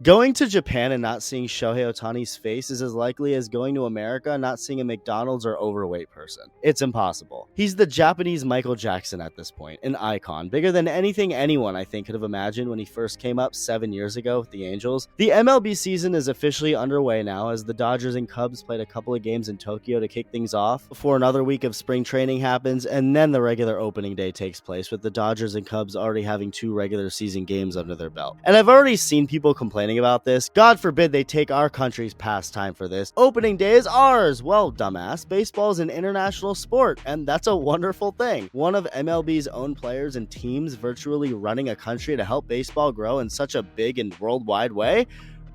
Going to Japan and not seeing Shohei Ohtani's face is as likely as going to America and not seeing a McDonald's or overweight person. It's impossible. He's the Japanese Michael Jackson at this point, an icon, bigger than anything anyone I think could have imagined when he first came up 7 years ago with the Angels. The MLB season is officially underway now as the Dodgers and Cubs played a couple of games in Tokyo to kick things off before another week of spring training happens, and then the regular opening day takes place with the Dodgers and Cubs already having 2 regular season games under their belt. And I've already seen people complaining about this. God forbid they take our country's pastime for this. Opening day is ours. Well, dumbass, baseball is an international sport, and that's a wonderful thing. One of MLB's own players and teams virtually running a country to help baseball grow in such a big and worldwide way.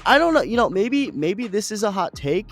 I don't know, maybe this is a hot take,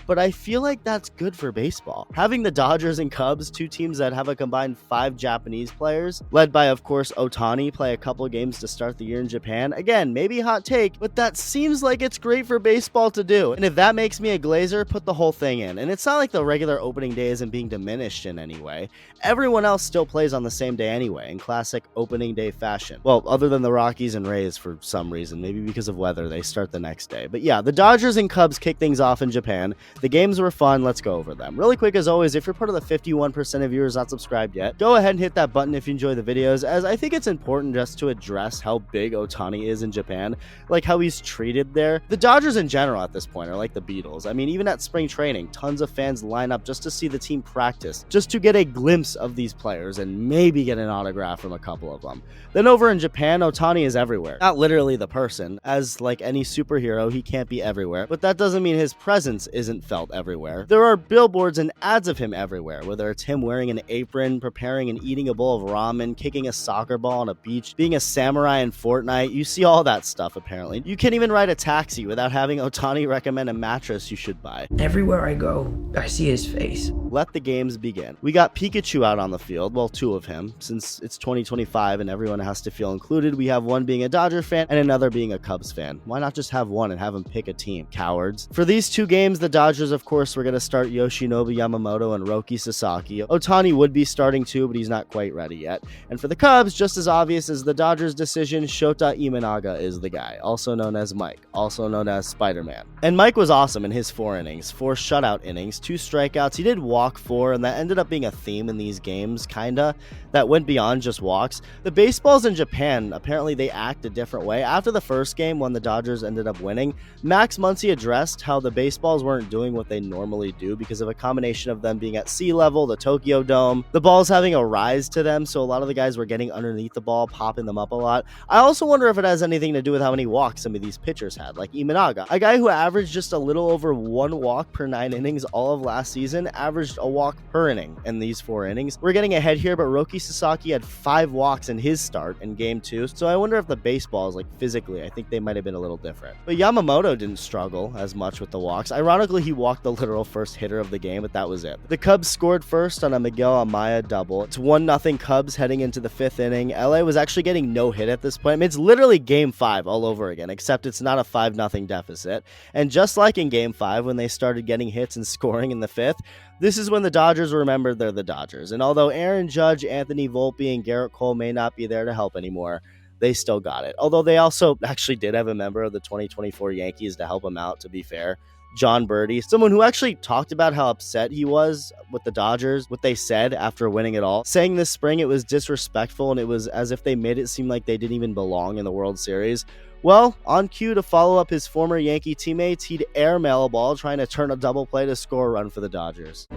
but I feel like that's good for baseball. Having the Dodgers and Cubs, 2 teams that have a combined 5 Japanese players, led by, of course, Ohtani, play a couple of games to start the year in Japan. Again, maybe hot take, but that seems like it's great for baseball to do. And if that makes me a Glazer, put the whole thing in. And it's not like the regular opening day isn't being diminished in any way. Everyone else still plays on the same day anyway, in classic opening day fashion. Well, other than the Rockies and Rays for some reason, maybe because of weather, they start the next day. But yeah, the Dodgers and Cubs kick things off in Japan. The games were fun. Let's go over them. Really quick, as always, if you're part of the 51% of viewers not subscribed yet, go ahead and hit that button if you enjoy the videos, as I think it's important just to address how big Ohtani is in Japan, like how he's treated there. The Dodgers in general at this point are like the Beatles. I mean, even at spring training, tons of fans line up just to see the team practice, just to get a glimpse of these players and maybe get an autograph from a couple of them. Then over in Japan, Ohtani is everywhere. Not literally the person, as like any superhero, he can't be everywhere, but that doesn't mean his presence isn't felt everywhere. There are billboards and ads of him everywhere, whether it's him wearing an apron, preparing and eating a bowl of ramen, kicking a soccer ball on a beach, being a samurai in Fortnite. You see all that stuff apparently. You can't even ride a taxi without having Ohtani recommend a mattress you should buy. Everywhere I go, I see his face. Let the games begin. We got Pikachu out on the field, well, 2 of him, since it's 2025 and everyone has to feel included. We have one being a Dodger fan and another being a Cubs fan. Why not just have one and have him pick a team? Cowards. For these 2 games, the Dodgers, of course, we're going to start Yoshinobu Yamamoto and Roki Sasaki. Ohtani would be starting too, but he's not quite ready yet. And for the Cubs, just as obvious as the Dodgers' decision, Shota Imanaga is the guy, also known as Mike, also known as Spider-Man. And Mike was awesome in his 4 innings, 4 shutout innings, 2 strikeouts. He did walk 4, and that ended up being a theme in these games, kinda, that went beyond just walks. The baseballs in Japan, apparently they act a different way. After the first game, when the Dodgers ended up winning, Max Muncy addressed how the baseballs weren't doing what they normally do because of a combination of them being at sea level, the Tokyo Dome, the balls having a rise to them, so a lot of the guys were getting underneath the ball, popping them up a lot. I also wonder if it has anything to do with how many walks some of these pitchers had, like Imanaga, a guy who averaged just a little over 1 walk per 9 innings all of last season, averaged a walk per inning in these 4 innings. We're getting ahead here, but Roki Sasaki had 5 walks in his start in game 2, so I wonder if the baseballs, like physically, I think they might have been a little different. But Yamamoto didn't struggle as much with the walks. Ironically, he walked the literal first hitter of the game, but that was it. The Cubs scored first on a Miguel Amaya double. It's 1-0 Cubs heading into the 5th inning. LA was actually getting no hit at this point. I mean, it's literally game 5 all over again, except it's not a 5-0 deficit. And just like in game 5, when they started getting hits and scoring in the 5th, this is when the Dodgers remembered they're the Dodgers. And although Aaron Judge, Anthony Volpe, and Garrett Cole may not be there to help anymore, they still got it. Although they also actually did have a member of the 2024 Yankees to help them out, to be fair. John Birdie, someone who actually talked about how upset he was with the Dodgers, what they said after winning it all, saying this spring it was disrespectful and it was as if they made it seem like they didn't even belong in the World Series. Well, on cue to follow up his former Yankee teammates, he'd airmail a ball trying to turn a double play to score a run for the Dodgers.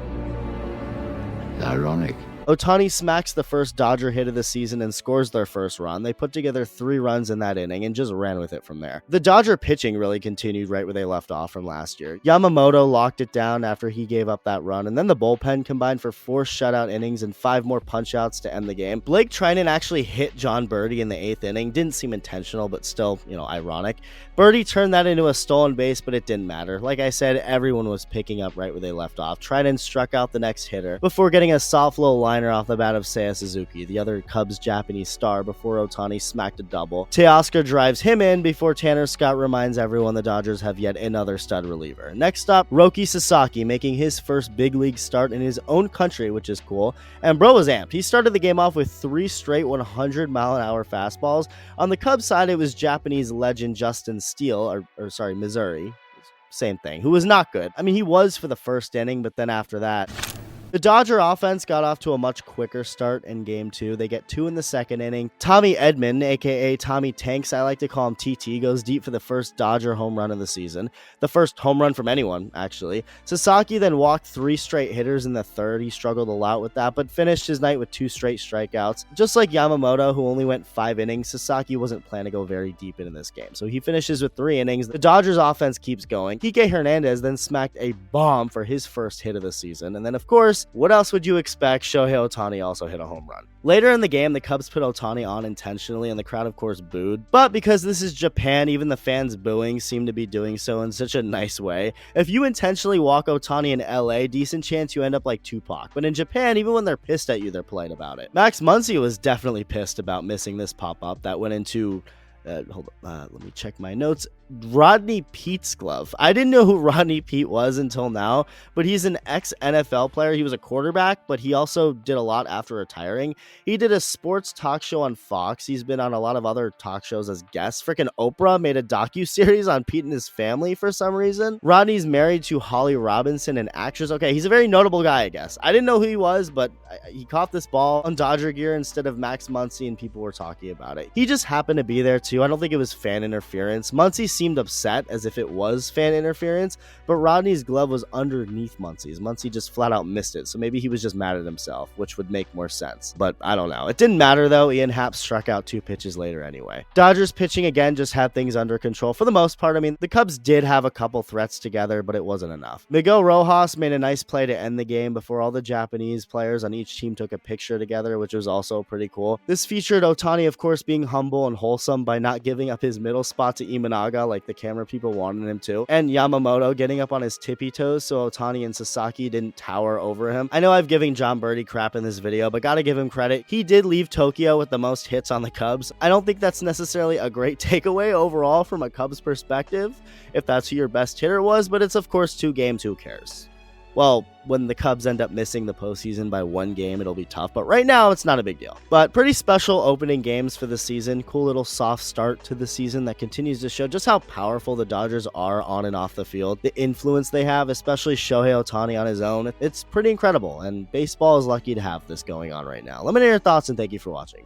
Ironic. Ohtani smacks the first Dodger hit of the season and scores their first run. They put together 3 runs in that inning and just ran with it from there. The Dodger pitching really continued right where they left off from last year. Yamamoto locked it down after he gave up that run, and then the bullpen combined for 4 shutout innings and 5 more punch-outs to end the game. Blake Trinan actually hit John Birdie in the 8th inning. Didn't seem intentional, but still, ironic. Birdie turned that into a stolen base, but it didn't matter. Like I said, everyone was picking up right where they left off. Trinan struck out the next hitter before getting a soft low line liner off the bat of Seiya Suzuki, the other Cubs Japanese star, before Ohtani smacked a double. Teoscar drives him in before Tanner Scott reminds everyone the Dodgers have yet another stud reliever. Next up, Roki Sasaki making his first big league start in his own country, which is cool. And bro was amped. He started the game off with 3 straight 100-mile-an-hour fastballs. On the Cubs side, it was Japanese legend Justin Steele, Missouri, same thing, who was not good. I mean, he was for the first inning, but then after that, the Dodger offense got off to a much quicker start in Game 2. They get 2 in the second inning. Tommy Edman, aka Tommy Tanks, I like to call him TT, goes deep for the first Dodger home run of the season. The first home run from anyone, actually. Sasaki then walked 3 straight hitters in the third. He struggled a lot with that, but finished his night with 2 straight strikeouts. Just like Yamamoto, who only went 5 innings, Sasaki wasn't planning to go very deep into this game, so he finishes with 3 innings. The Dodgers offense keeps going. Kike Hernandez then smacked a bomb for his first hit of the season, and then of course, what else would you expect? Shohei Ohtani also hit a home run. Later in the game, the Cubs put Ohtani on intentionally, and the crowd, of course, booed. But because this is Japan, even the fans booing seem to be doing so in such a nice way. If you intentionally walk Ohtani in LA, decent chance you end up like Tupac. But in Japan, even when they're pissed at you, they're polite about it. Max Muncy was definitely pissed about missing this pop-up that went into... let me check my notes. Rodney Pete's glove. I didn't know who Rodney Pete was until now, but he's an ex-NFL player. He was a quarterback, but he also did a lot after retiring. He did a sports talk show on Fox. He's been on a lot of other talk shows as guests. Freaking Oprah made a docuseries on Pete and his family for some reason. Rodney's married to Holly Robinson, an actress. Okay, he's a very notable guy, I guess. I didn't know who he was, but he caught this ball on Dodger gear instead of Max Muncy, and people were talking about it. He just happened to be there too. I don't think it was fan interference. Muncy seemed upset as if it was fan interference, but Rodney's glove was underneath Muncy's. Muncy just flat out missed it, so maybe he was just mad at himself, which would make more sense. But I don't know. It didn't matter though. Ian Happ struck out 2 pitches later anyway. Dodgers pitching again just had things under control for the most part. I mean, the Cubs did have a couple threats together, but it wasn't enough. Miguel Rojas made a nice play to end the game before all the Japanese players on each team took a picture together, which was also pretty cool. This featured Ohtani, of course, being humble and wholesome by not giving up his middle spot to Imanaga like the camera people wanted him to, and Yamamoto getting up on his tippy toes so Ohtani and Sasaki didn't tower over him. I know I've given John Birdie crap in this video, but gotta give him credit. He did leave Tokyo with the most hits on the Cubs. I don't think that's necessarily a great takeaway overall from a Cubs perspective, if that's who your best hitter was, but it's of course 2 games, who cares? Well, when the Cubs end up missing the postseason by 1 game, it'll be tough. But right now, it's not a big deal. But pretty special opening games for the season. Cool little soft start to the season that continues to show just how powerful the Dodgers are on and off the field. The influence they have, especially Shohei Ohtani on his own, it's pretty incredible. And baseball is lucky to have this going on right now. Let me know your thoughts, and thank you for watching.